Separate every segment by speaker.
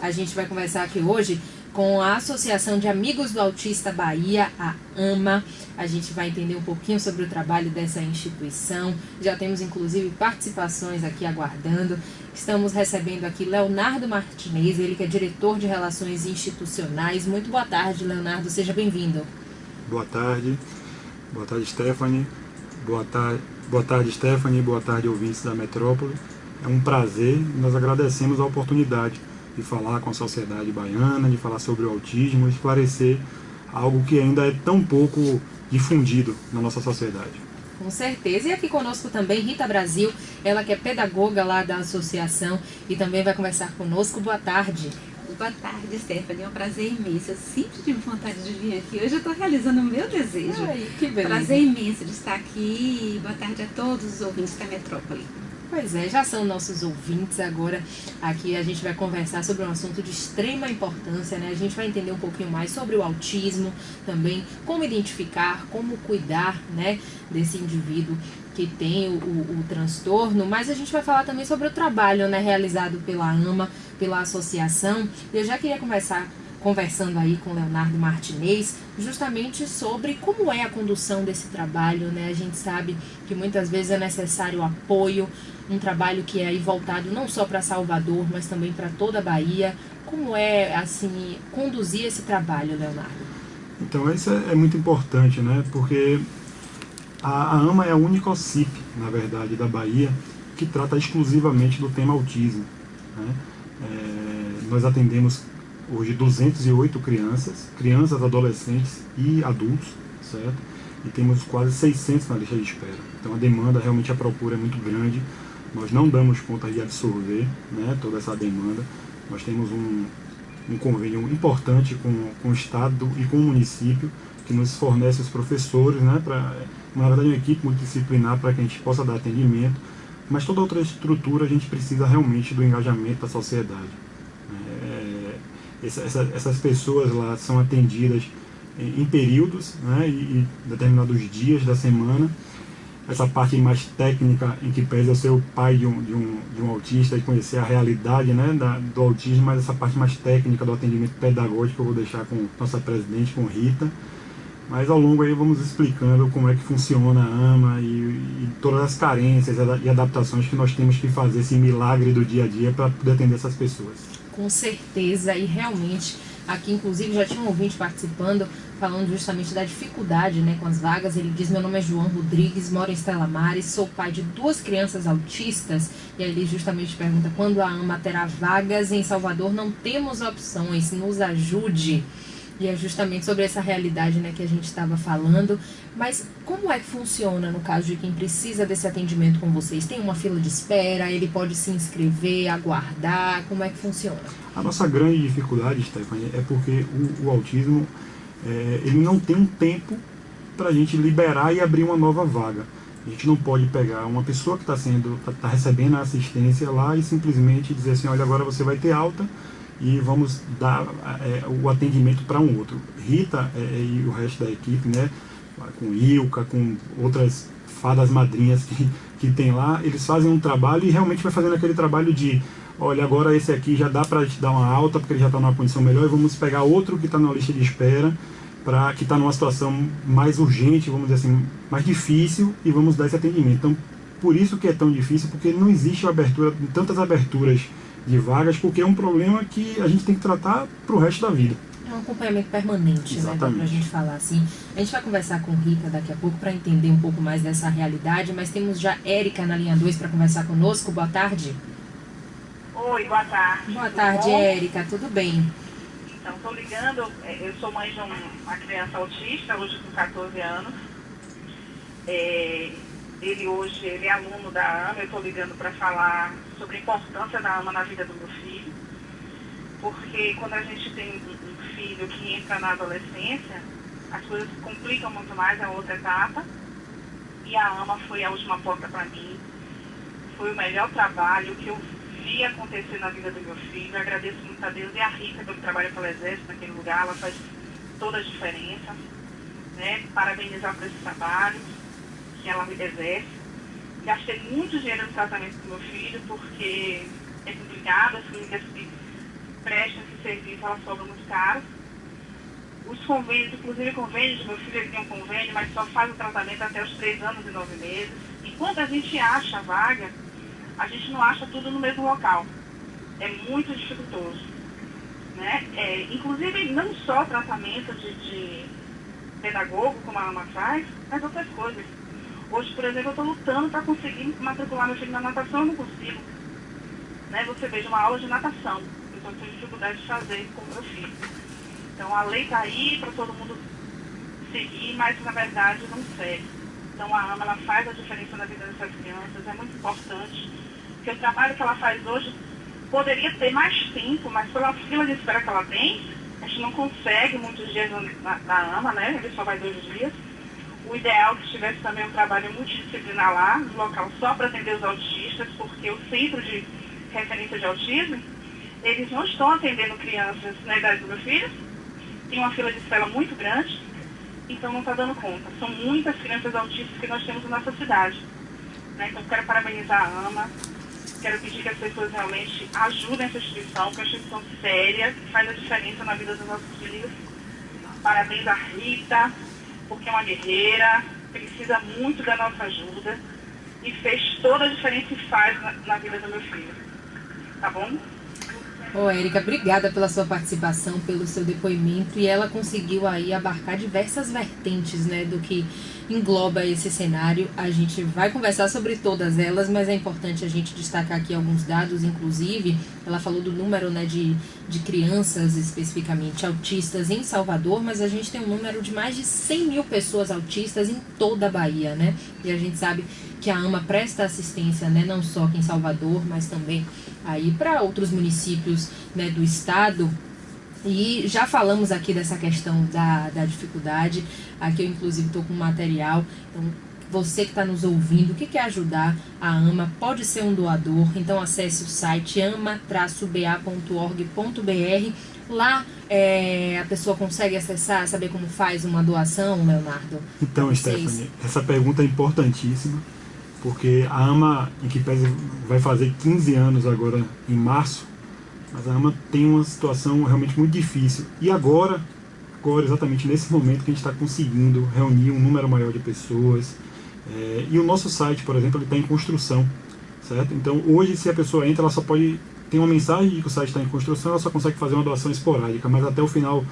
Speaker 1: A gente vai conversar aqui hoje com a Associação de Amigos do Autista Bahia, a AMA. A gente vai entender um pouquinho sobre o trabalho dessa instituição. Já temos, inclusive, participações aqui aguardando. Estamos recebendo aqui Leonardo Martinez, ele que é diretor de Relações Institucionais. Muito boa tarde, Leonardo. Seja bem-vindo.
Speaker 2: Boa tarde. Boa tarde, Stephanie. Boa tarde, Stephanie. Boa tarde, ouvintes da Metrópole. É um prazer e nós agradecemos a oportunidade de falar com a sociedade baiana, de falar sobre o autismo, esclarecer algo que ainda é tão pouco difundido na nossa sociedade.
Speaker 1: Com certeza. E aqui conosco também Rita Brasil, ela que é pedagoga lá da associação e também vai conversar conosco. Boa tarde.
Speaker 3: Boa tarde, Stephanie. É um prazer imenso. Eu sempre tive vontade de vir aqui. Hoje eu estou realizando o meu desejo.
Speaker 1: Ai, que beleza.
Speaker 3: Prazer imenso de estar aqui. Boa tarde a todos os ouvintes da Metrópole.
Speaker 1: Pois é, já são nossos ouvintes agora. Aqui a gente vai conversar sobre um assunto de extrema importância, né? A gente vai entender um pouquinho mais sobre o autismo, também como identificar, como cuidar, né, desse indivíduo que tem o transtorno, mas a gente vai falar também sobre o trabalho, né, realizado pela AMA, pela associação. Eu já queria conversando aí com o Leonardo Martinez, justamente sobre como é a condução desse trabalho, né? A gente sabe que muitas vezes é necessário apoio, um trabalho que é aí voltado não só para Salvador, mas também para toda a Bahia. Como é, assim, conduzir esse trabalho, Leonardo?
Speaker 2: Então, isso é muito importante, né? Porque a AMA é a única OCIP, na verdade, da Bahia, que trata exclusivamente do tema autismo, né? Nós atendemos hoje 208 crianças, adolescentes e adultos, certo? E temos quase 600 na lista de espera. Então a demanda, realmente a procura é muito grande. Nós não damos conta de absorver, né, toda essa demanda. Nós temos um convênio importante com o Estado e com o município, que nos fornece os professores, né, na verdade uma equipe multidisciplinar para que a gente possa dar atendimento. Mas toda outra estrutura a gente precisa realmente do engajamento da sociedade. Essas pessoas lá são atendidas em períodos, né, e determinados dias da semana. Essa parte mais técnica, em que pese eu ser o pai de um autista e conhecer a realidade, né, do autismo, mas essa parte mais técnica do atendimento pedagógico eu vou deixar com nossa presidente, com Rita. Mas ao longo aí vamos explicando como é que funciona a AMA e todas as carências e adaptações que nós temos que fazer, esse milagre do dia a dia para poder atender essas pessoas.
Speaker 1: Com certeza, e realmente, aqui inclusive já tinha um ouvinte participando, falando justamente da dificuldade, né, com as vagas. Ele diz: meu nome é João Rodrigues, moro em Estela Maris, sou pai de 2 crianças autistas. E aí ele justamente pergunta: quando a AMA terá vagas em Salvador? Não temos opções, nos ajude. E é justamente sobre essa realidade, né, que a gente estava falando. Mas como é que funciona no caso de quem precisa desse atendimento com vocês? Tem uma fila de espera? Ele pode se inscrever, aguardar? Como é que funciona?
Speaker 2: A nossa grande dificuldade, Stephanie, é porque o autismo ele não tem um tempo para a gente liberar e abrir uma nova vaga. A gente não pode pegar uma pessoa que está recebendo a assistência lá e simplesmente dizer assim: olha, agora você vai ter alta e vamos dar o atendimento para um outro. Rita e o resto da equipe, né, com Ilka, com outras fadas madrinhas que tem lá, eles fazem um trabalho e realmente vai fazendo aquele trabalho de: olha, agora esse aqui já dá para te dar uma alta porque ele já está numa condição melhor, e vamos pegar outro que está na lista de espera, que está numa situação mais urgente, vamos dizer assim, mais difícil, e vamos dar esse atendimento. Então, por isso que é tão difícil, porque não existe tantas aberturas de vagas, porque é um problema que a gente tem que tratar para o resto da vida.
Speaker 1: É um acompanhamento permanente,
Speaker 2: exatamente,
Speaker 1: né, para a gente falar assim. A gente vai conversar com Rita daqui a pouco para entender um pouco mais dessa realidade, mas temos já Érica na linha 2 para conversar conosco. Boa tarde.
Speaker 4: Oi, boa tarde.
Speaker 1: Boa tarde, Érica, tudo bem?
Speaker 4: Então, estou ligando, eu sou mãe de uma criança autista, hoje com 14 anos. Ele hoje é aluno da AMA. Eu estou ligando para falar sobre a importância da AMA na vida do meu filho, porque quando a gente tem um filho que entra na adolescência, as coisas complicam muito mais a outra etapa, e a AMA foi a última porta para mim. Foi o melhor trabalho que eu vi acontecer na vida do meu filho. Eu agradeço muito a Deus e a Rita pelo trabalho pelo Exército naquele lugar. Ela faz toda a diferença, né? Parabenizar por esse trabalho que ela exerce. Gastei muito dinheiro no tratamento do meu filho, porque é complicado. As clínicas que prestam elas sobram muito caras. Os convênios, inclusive convênios do meu filho, ele tem um convênio, mas só faz o tratamento até os 3 anos e 9 meses. Enquanto a gente acha a vaga, a gente não acha tudo no mesmo local. É muito dificultoso, né? Inclusive, não só tratamento de pedagogo, como a AMA faz, mas outras coisas. Hoje, por exemplo, eu estou lutando para conseguir matricular meu filho na natação, eu não consigo. Né? Você veja uma aula de natação, eu estou tendo dificuldade de fazer com o meu filho. Então, a lei está aí para todo mundo seguir, mas, na verdade, não segue. Então, a AMA, ela faz a diferença na vida dessas crianças, é muito importante, porque o trabalho que ela faz hoje poderia ter mais tempo, mas pela fila de espera que ela tem, a gente não consegue muitos dias na AMA, né? Ele só vai 2 dias. O ideal é que tivesse também um trabalho multidisciplinar lá, no local só para atender os autistas, porque o centro de referência de autismo, eles não estão atendendo crianças na idade do meu filho, tem uma fila de espera muito grande, então não está dando conta. São muitas crianças autistas que nós temos na nossa cidade. Né? Então, quero parabenizar a AMA, quero pedir que as pessoas realmente ajudem essa instituição, que é uma instituição séria, que faz a diferença na vida dos nossos filhos. Parabéns a Rita, porque é uma guerreira, precisa muito da nossa ajuda e fez toda a diferença e faz na vida do meu filho. Tá bom?
Speaker 1: Ô, Érica, obrigada pela sua participação, pelo seu depoimento, e ela conseguiu aí abarcar diversas vertentes, né, do que engloba esse cenário. A gente vai conversar sobre todas elas, mas é importante a gente destacar aqui alguns dados, inclusive, ela falou do número, né, de crianças, especificamente autistas em Salvador, mas a gente tem um número de mais de 100 mil pessoas autistas em toda a Bahia, né, e a gente sabe que a AMA presta assistência, né, não só aqui em Salvador, mas também aí para outros municípios, né, do estado. E já falamos aqui dessa questão da dificuldade. Aqui eu inclusive estou com material, então você que está nos ouvindo, o que quer ajudar a AMA, pode ser um doador, então acesse o site ama-ba.org.br. Lá a pessoa consegue acessar, saber como faz uma doação, Leonardo?
Speaker 2: Então, Stephanie, essa pergunta é importantíssima, porque a AMA, em que pese, vai fazer 15 anos agora em março, mas a AMA tem uma situação realmente muito difícil. E agora exatamente nesse momento que a gente está conseguindo reunir um número maior de pessoas. E o nosso site, por exemplo, ele está em construção, certo? Então hoje, se a pessoa entra, ela só pode... Tem uma mensagem de que o site está em construção, ela só consegue fazer uma doação esporádica, mas até o final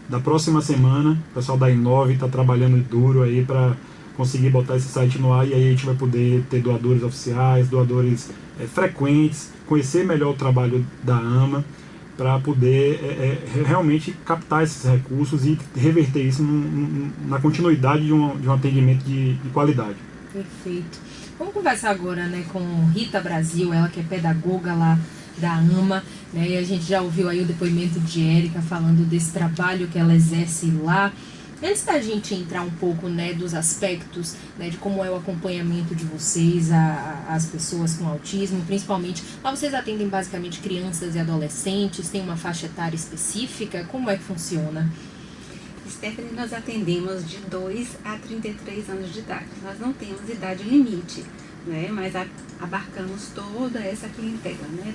Speaker 2: da próxima semana, o pessoal da Inove está trabalhando duro aí para conseguir botar esse site no ar, e aí a gente vai poder ter doadores oficiais, doadores frequentes, conhecer melhor o trabalho da AMA, para poder realmente captar esses recursos e reverter isso na continuidade de um atendimento de qualidade.
Speaker 1: Perfeito. Vamos conversar agora, né, com Rita Brasil, ela que é pedagoga lá da AMA, né, e a gente já ouviu aí o depoimento de Érica falando desse trabalho que ela exerce lá. Antes da gente entrar um pouco, né, dos aspectos, né, de como é o acompanhamento de vocês, as pessoas com autismo, principalmente, lá vocês atendem basicamente crianças e adolescentes, tem uma faixa etária específica, como é que funciona?
Speaker 3: Stephanie, nós atendemos de 2 a 33 anos de idade, nós não temos idade limite, né, mas abarcamos toda essa clientela, né,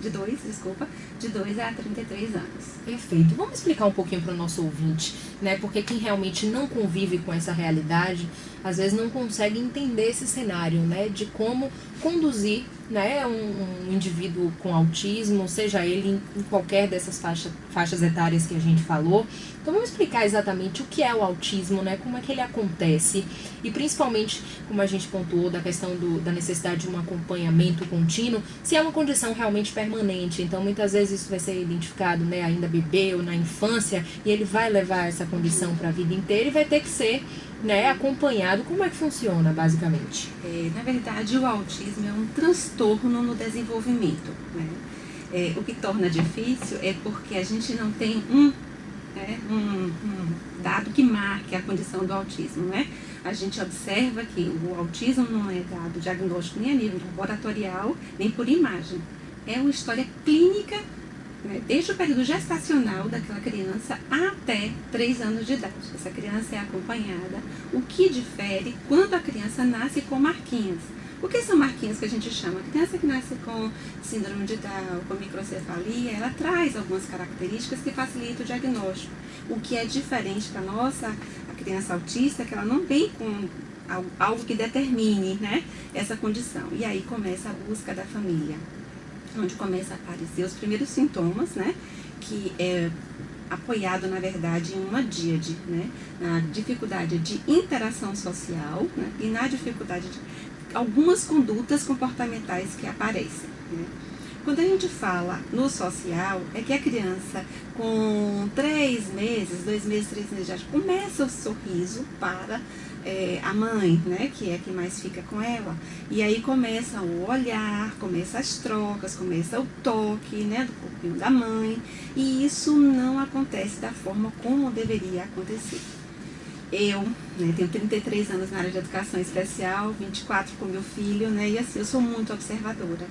Speaker 3: de 2 a 33 anos.
Speaker 1: Perfeito. Vamos explicar um pouquinho para o nosso ouvinte, né, porque quem realmente não convive com essa realidade, às vezes não consegue entender esse cenário, né, de como conduzir, né, um indivíduo com autismo, seja ele em qualquer dessas faixas etárias que a gente falou. Então vamos explicar exatamente o que é o autismo, né, como é que ele acontece e principalmente, como a gente pontuou, da questão da necessidade de um acompanhamento contínuo, se é uma condição realmente permanente. Então muitas vezes isso vai ser identificado, né, ainda bebê ou na infância, e ele vai levar essa condição para a vida inteira e vai ter que ser, né, acompanhado. Como é que funciona, basicamente?
Speaker 3: Na verdade, o autismo é um transtorno no desenvolvimento, né? O que torna difícil é porque a gente não tem um dado que marque a condição do autismo, né? A gente observa que o autismo não é dado diagnóstico nem a nível laboratorial, nem por imagem. É uma história clínica, né, desde o período gestacional daquela criança até 3 anos de idade. Essa criança é acompanhada, o que difere quando a criança nasce com marquinhas. O que são marquinhas que a gente chama? A criança que nasce com síndrome de Down, com microcefalia, ela traz algumas características que facilitam o diagnóstico. O que é diferente para a criança autista, é que ela não vem com algo que determine, né, essa condição. E aí começa a busca da família, onde começa a aparecer os primeiros sintomas, né, que é apoiado, na verdade, em uma díade, né, na dificuldade de interação social, né, e na dificuldade de algumas condutas comportamentais que aparecem, né. Quando a gente fala no social, é que a criança com 3 meses, 2 meses, 3 meses de idade, começa o sorriso para a mãe, né, que é quem mais fica com ela, e aí começa o olhar, começa as trocas, começa o toque, né, do corpinho da mãe, e isso não acontece da forma como deveria acontecer. Eu, né, tenho 33 anos na área de educação especial, 24 com meu filho, né, e assim, eu sou muito observadora.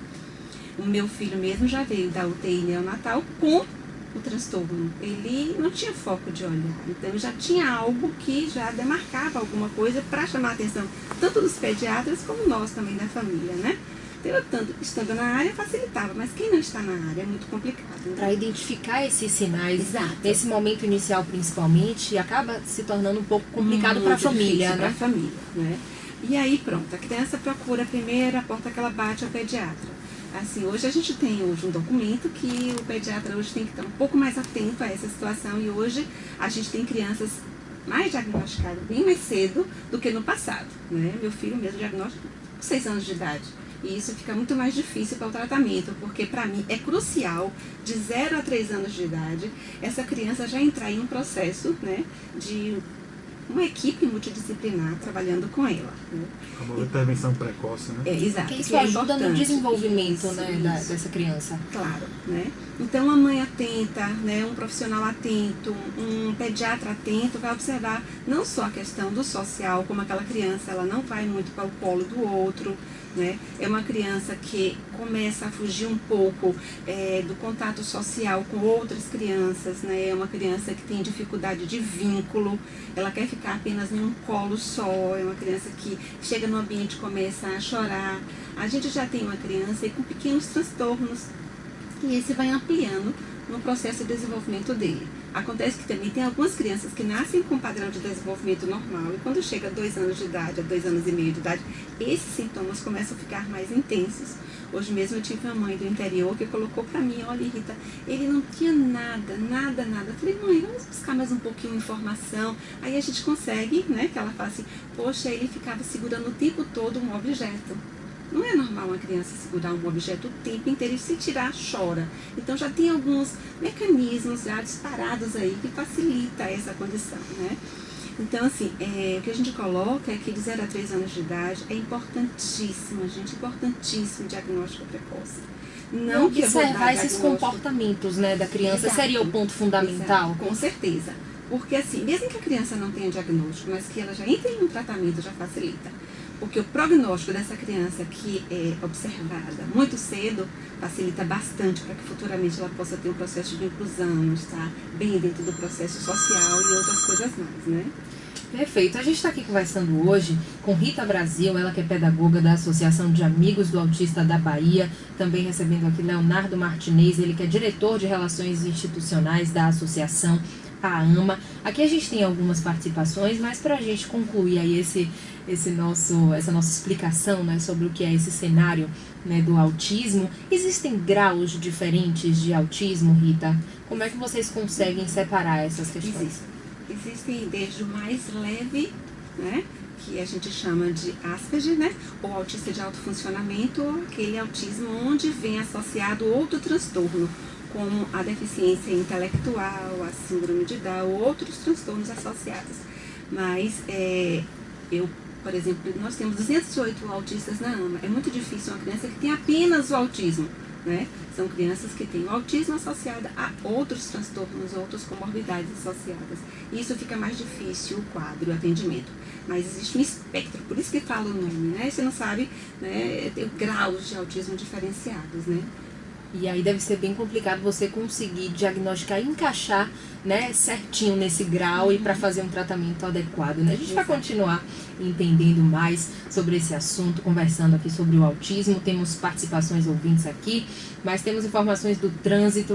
Speaker 3: O meu filho mesmo já veio da UTI neonatal com o transtorno. Ele não tinha foco de olhar, então já tinha algo que já demarcava alguma coisa para chamar a atenção, tanto dos pediatras como nós também da família, né? Então, eu estando na área facilitava, mas quem não está na área é muito complicado. Né?
Speaker 1: Para identificar esses sinais,
Speaker 3: Exato.
Speaker 1: nesse momento inicial principalmente, acaba se tornando um pouco complicado para a família, né?
Speaker 3: Para a família, né? E aí pronto, a criança procura a primeira porta que ela bate ao pediatra. Assim, hoje a gente tem hoje um documento que o pediatra hoje tem que estar um pouco mais atento a essa situação, e hoje a gente tem crianças mais diagnosticadas bem mais cedo do que no passado, né? Meu filho mesmo diagnóstico com 6 anos de idade. E isso fica muito mais difícil para o tratamento, porque para mim é crucial, de 0 a 3 anos de idade, essa criança já entrar em um processo, né, de uma equipe multidisciplinar trabalhando com ela. Né?
Speaker 2: Uma intervenção precoce, né?
Speaker 3: Exato.
Speaker 1: Porque isso ajuda no desenvolvimento,
Speaker 3: isso,
Speaker 1: né, dessa criança.
Speaker 3: Claro, né? Então, a mãe atenta, né, um profissional atento, um pediatra atento, vai observar não só a questão do social, como aquela criança, ela não vai muito para o colo do outro, né? É uma criança que começa a fugir um pouco do contato social com outras crianças, né? É uma criança que tem dificuldade de vínculo, ela quer ficar apenas em um colo só, é uma criança que chega no ambiente e começa a chorar. A gente já tem uma criança com pequenos transtornos, e esse vai ampliando no processo de desenvolvimento dele. Acontece que também tem algumas crianças que nascem com padrão de desenvolvimento normal, e quando chega a 2 anos de idade, a 2 anos e meio de idade, esses sintomas começam a ficar mais intensos. Hoje mesmo eu tive uma mãe do interior que colocou pra mim: olha, Rita, ele não tinha nada. Eu falei: mãe, vamos buscar mais um pouquinho de informação. Aí a gente consegue, né, que ela fala assim: poxa, ele ficava segurando o tempo todo um objeto. Não é normal uma criança segurar um objeto o tempo inteiro e se tirar, chora. Então já tem alguns mecanismos já disparados aí que facilita essa condição, né? Então, assim, o que a gente coloca é que de 0 a 3 anos de idade é importantíssimo, gente, importantíssimo o diagnóstico precoce.
Speaker 1: Não que observar esses comportamentos, né, da criança. Exato. Seria o ponto fundamental.
Speaker 3: Exato, com certeza. Porque, assim, mesmo que a criança não tenha diagnóstico, mas que ela já entre em um tratamento, já facilita. Porque o prognóstico dessa criança que é observada muito cedo facilita bastante para que futuramente ela possa ter um processo de inclusão, estar bem dentro do processo social e outras coisas mais, né?
Speaker 1: Perfeito. A gente está aqui conversando hoje com Rita Brasil, ela que é pedagoga da Associação de Amigos do Autista da Bahia, também recebendo aqui Leonardo Martinez, ele que é diretor de Relações Institucionais da Associação, a AMA. Aqui a gente tem algumas participações, mas para a gente concluir aí essa nossa explicação, né, sobre o que é esse cenário, né, do autismo, existem graus diferentes de autismo, Rita? Como é que vocês conseguem separar essas questões?
Speaker 3: Existem desde o mais leve, né, que a gente chama de Asperger, né, ou autista de alto funcionamento, ou aquele autismo onde vem associado outro transtorno, como a deficiência intelectual, a síndrome de Down, ou outros transtornos associados. Mas por exemplo, nós temos 208 autistas na AMA. É muito difícil uma criança que tem apenas o autismo, né? São crianças que têm o autismo associado a outros transtornos, outras comorbidades associadas. E isso fica mais difícil o quadro, o atendimento. Mas existe um espectro, por isso que fala o nome, né? Você não sabe, né? Tem graus de autismo diferenciados, né?
Speaker 1: E aí deve ser bem complicado você conseguir diagnosticar e encaixar, né, certinho nesse grau e para fazer um tratamento adequado, né? A gente vai continuar entendendo mais sobre esse assunto, conversando aqui sobre o autismo. Temos participações ouvintes aqui, mas temos informações do trânsito.